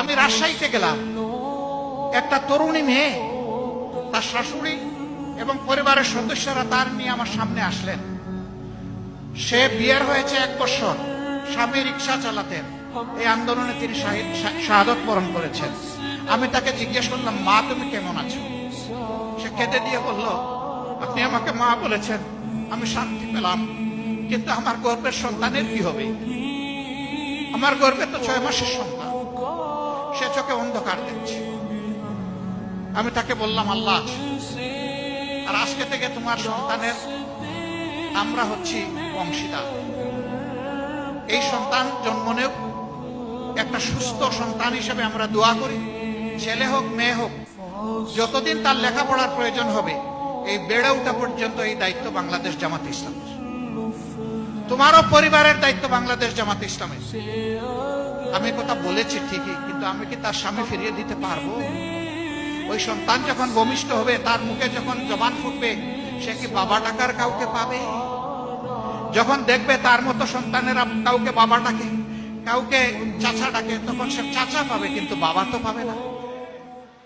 আমি রাজশাহীতে গেলাম, একটা তরুণী মেয়ে, তার শাশুড়ি এবং পরিবারের সদস্যরা তার নিয়ে আমার সামনে আসলেন। সে বিয়ের হয়েছে 1 বছর, স্বামী রিক্সা চালাতেন, এই আন্দোলনে তিনি শাহাদত বরণ করেছেন। আমি তাকে জিজ্ঞেস করলাম, মা তুমি কেমন আছো? সে কেঁদে দিয়ে বলল, আপনি আমাকে মা বলেছেন, আমি শান্তি পেলাম, কিন্তু আমার গর্ভের সন্তানের কি হবে? আমার গর্ভে তো 6 মাসের সন্তান। সে চোখে অন্ধকার দেখছে। আমি তাকে বললাম, আল্লাহ আছে, আর আজকে থেকে তোমার সন্তানের আমরা হচ্ছি অংশীদার। এই সন্তান জন্ম নেও, একটা সুস্থ সন্তান হিসেবে আমরা দোয়া করি। ছেলে হোক মেয়ে হোক, যতদিন তার লেখাপড়ার প্রয়োজন হবে, এই বেড়ে ওঠা পর্যন্ত এই দায়িত্ব বাংলাদেশ জামাত ইসলামের। তোমারও পরিবারের দায়িত্ব বাংলাদেশ জামাত ইসলামের। আমি কথা বলেছি ঠিকই, কিন্তু আমি কি তার স্বামী ফিরিয়ে দিতে পারবো? ওই সন্তান যখন ভূমিষ্ঠ হবে, তার মুখে যখন জবান ফুটবে, সে কি বাবা ডাকার কাউকে পাবে? যখন দেখবে তার মতো সন্তানেরা কাউকে বাবা ডাকে, কাউকে চাচা ডাকে, তখন সে চাচা পাবে, কিন্তু বাবা তো পাবে না।